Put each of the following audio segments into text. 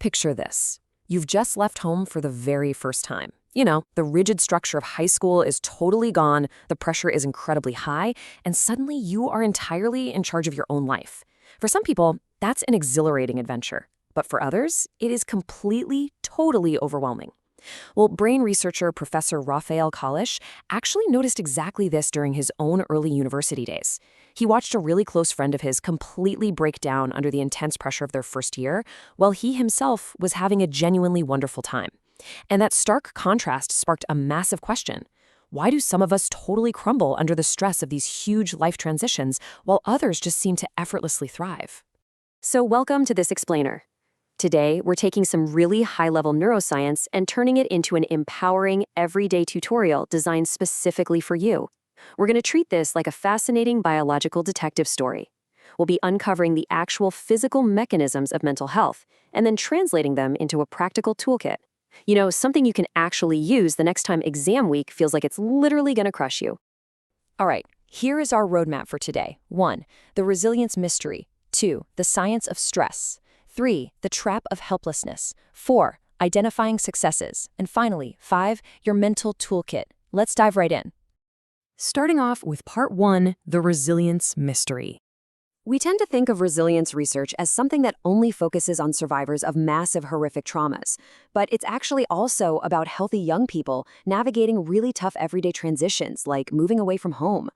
Picture this. You've just left home for the very first time. You know, the rigid structure of high school is totally gone, the pressure is incredibly high, and suddenly you are entirely in charge of your own life. For some people, that's an exhilarating adventure. But for others, it is completely, totally overwhelming. Well, brain researcher Professor Raphael Kalish actually noticed exactly this during his own early university days. He watched a really close friend of his completely break down under the intense pressure of their first year, while he himself was having a genuinely wonderful time. And that stark contrast sparked a massive question. Why do some of us totally crumble under the stress of these huge life transitions, while others just seem to effortlessly thrive? So welcome to this explainer. Today, we're taking some really high-level neuroscience and turning it into an empowering, everyday tutorial designed specifically for you. We're going to treat this like a fascinating biological detective story. We'll be uncovering the actual physical mechanisms of mental health and then translating them into a practical toolkit. You know, something you can actually use the next time exam week feels like it's literally going to crush you. All right, here is our roadmap for today. 1. The resilience mystery. 2. The science of stress. 3. The trap of helplessness. 4. Identifying successes. And finally, 5. Your mental toolkit. Let's dive right in. Starting off with part 1, the resilience mystery. We tend to think of resilience research as something that only focuses on survivors of massive, horrific traumas. But it's actually also about healthy young people navigating really tough everyday transitions, like moving away from home.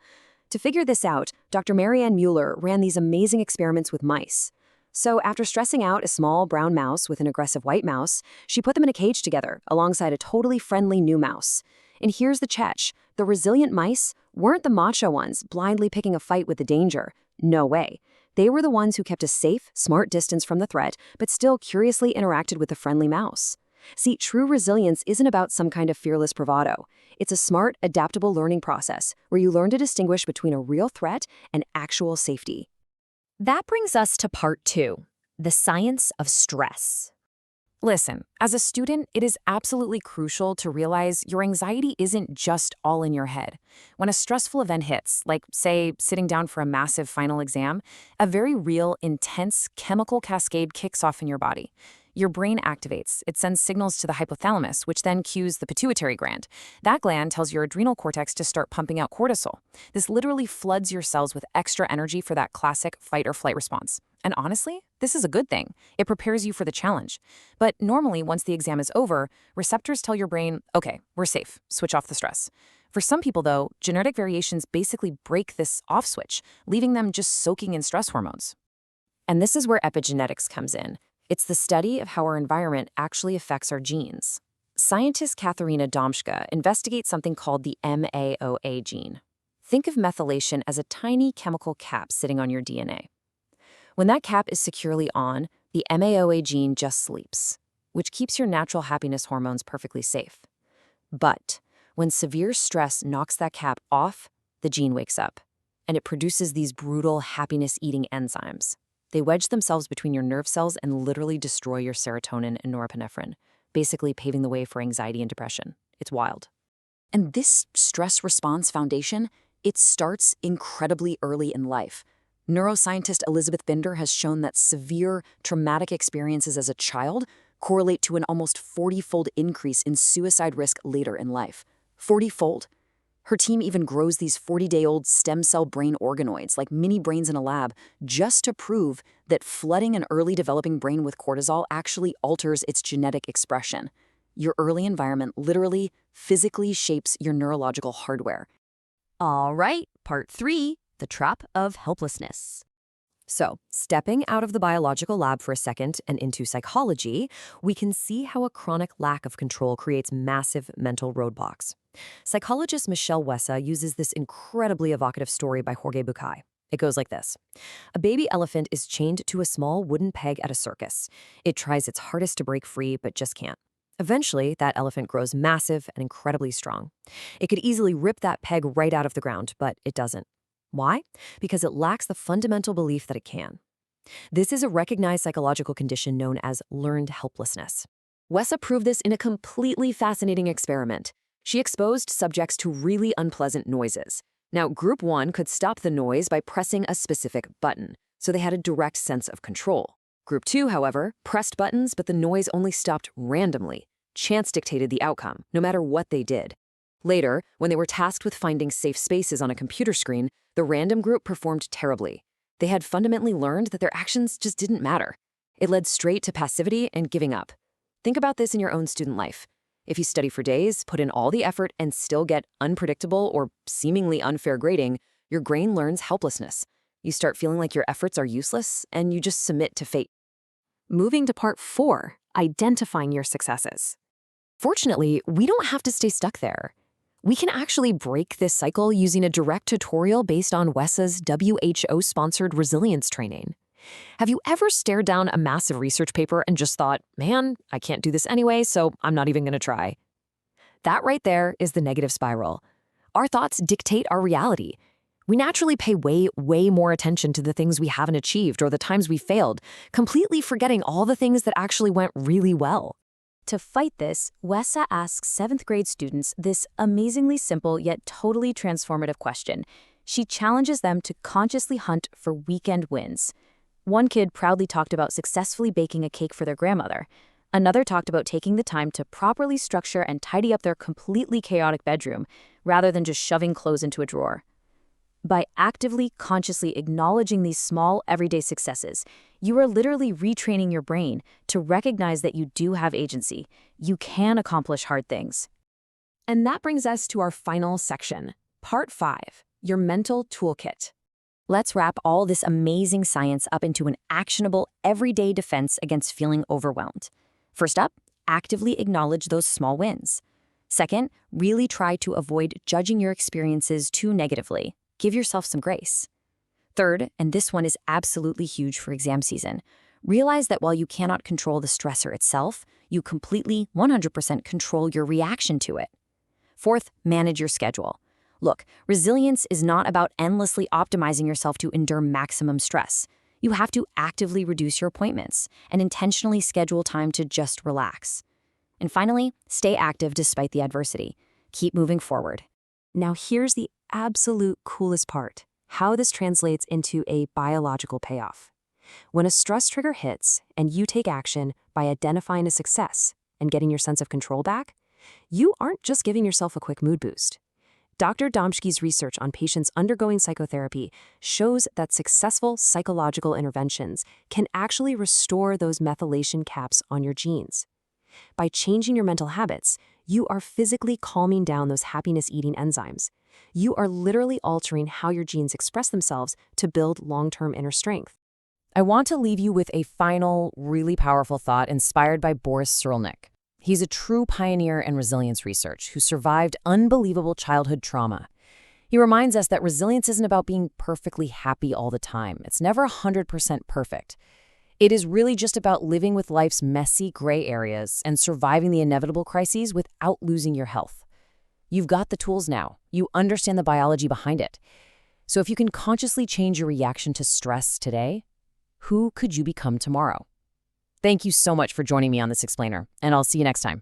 To figure this out, Dr. Marianne Mueller ran these amazing experiments with mice. So after stressing out a small brown mouse with an aggressive white mouse, she put them in a cage together alongside a totally friendly new mouse. And here's the catch. The resilient mice weren't the macho ones blindly picking a fight with the danger. No way. They were the ones who kept a safe, smart distance from the threat, but still curiously interacted with the friendly mouse. See, true resilience isn't about some kind of fearless bravado. It's a smart, adaptable learning process where you learn to distinguish between a real threat and actual safety. That brings us to part 2, the science of stress. Listen, as a student, it is absolutely crucial to realize your anxiety isn't just all in your head. When a stressful event hits, like, say, sitting down for a massive final exam, a very real, intense chemical cascade kicks off in your body. Your brain activates. It sends signals to the hypothalamus, which then cues the pituitary gland. That gland tells your adrenal cortex to start pumping out cortisol. This literally floods your cells with extra energy for that classic fight or flight response. And honestly, this is a good thing. It prepares you for the challenge. But normally, once the exam is over, receptors tell your brain, okay, we're safe, switch off the stress. For some people, though, genetic variations basically break this off switch, leaving them just soaking in stress hormones. And this is where epigenetics comes in. It's the study of how our environment actually affects our genes. Scientist Katharina Domschke investigates something called the MAOA gene. Think of methylation as a tiny chemical cap sitting on your DNA. When that cap is securely on, the MAOA gene just sleeps, which keeps your natural happiness hormones perfectly safe. But when severe stress knocks that cap off, the gene wakes up, and it produces these brutal happiness-eating enzymes. They wedge themselves between your nerve cells and literally destroy your serotonin and norepinephrine, basically paving the way for anxiety and depression. It's wild. And this stress response foundation, it starts incredibly early in life. Neuroscientist Elizabeth Binder has shown that severe traumatic experiences as a child correlate to an almost 40-fold increase in suicide risk later in life. 40-fold. Her team even grows these 40-day-old stem cell brain organoids, like mini brains in a lab, just to prove that flooding an early developing brain with cortisol actually alters its genetic expression. Your early environment literally, physically shapes your neurological hardware. All right, part 3, the trap of helplessness. So, stepping out of the biological lab for a second and into psychology, we can see how a chronic lack of control creates massive mental roadblocks. Psychologist Michelle Wessa uses this incredibly evocative story by Jorge Bucay. It goes like this. A baby elephant is chained to a small wooden peg at a circus. It tries its hardest to break free, but just can't. Eventually, that elephant grows massive and incredibly strong. It could easily rip that peg right out of the ground, but it doesn't. Why? Because it lacks the fundamental belief that it can. This is a recognized psychological condition known as learned helplessness. Wessa proved this in a completely fascinating experiment. She exposed subjects to really unpleasant noises. Now, Group 1 could stop the noise by pressing a specific button, so they had a direct sense of control. Group 2, however, pressed buttons, but the noise only stopped randomly. Chance dictated the outcome, no matter what they did. Later, when they were tasked with finding safe spaces on a computer screen, the random group performed terribly. They had fundamentally learned that their actions just didn't matter. It led straight to passivity and giving up. Think about this in your own student life. If you study for days, put in all the effort, and still get unpredictable or seemingly unfair grading, your brain learns helplessness. You start feeling like your efforts are useless, and you just submit to fate. Moving to part 4, identifying your successes. Fortunately, we don't have to stay stuck there. We can actually break this cycle using a direct tutorial based on WESA's WHO-sponsored resilience training. Have you ever stared down a massive research paper and just thought, man, I can't do this anyway, so I'm not even going to try? That right there is the negative spiral. Our thoughts dictate our reality. We naturally pay way more attention to the things we haven't achieved or the times we failed, completely forgetting all the things that actually went really well. To fight this, WESA asks 7th grade students this amazingly simple yet totally transformative question. She challenges them to consciously hunt for weekend wins. One kid proudly talked about successfully baking a cake for their grandmother. Another talked about taking the time to properly structure and tidy up their completely chaotic bedroom, rather than just shoving clothes into a drawer. By actively, consciously acknowledging these small, everyday successes, you are literally retraining your brain to recognize that you do have agency. You can accomplish hard things. And that brings us to our final section, Part 5, your mental toolkit. Let's wrap all this amazing science up into an actionable, everyday defense against feeling overwhelmed. First up, actively acknowledge those small wins. Second, really try to avoid judging your experiences too negatively. Give yourself some grace. Third, and this one is absolutely huge for exam season, realize that while you cannot control the stressor itself, you completely, 100% control your reaction to it. Fourth, manage your schedule. Look, resilience is not about endlessly optimizing yourself to endure maximum stress. You have to actively reduce your appointments and intentionally schedule time to just relax. And finally, stay active despite the adversity. Keep moving forward. Now here's the absolute coolest part, how this translates into a biological payoff. When a stress trigger hits and you take action by identifying a success and getting your sense of control back, you aren't just giving yourself a quick mood boost. Dr. Domschke's research on patients undergoing psychotherapy shows that successful psychological interventions can actually restore those methylation caps on your genes. By changing your mental habits, you are physically calming down those happiness-eating enzymes. You are literally altering how your genes express themselves to build long-term inner strength. I want to leave you with a final, really powerful thought inspired by Boris Cyrulnik. He's a true pioneer in resilience research who survived unbelievable childhood trauma. He reminds us that resilience isn't about being perfectly happy all the time. It's never 100% perfect. It is really just about living with life's messy gray areas and surviving the inevitable crises without losing your health. You've got the tools now. You understand the biology behind it. So if you can consciously change your reaction to stress today, who could you become tomorrow? Thank you so much for joining me on this explainer, and I'll see you next time.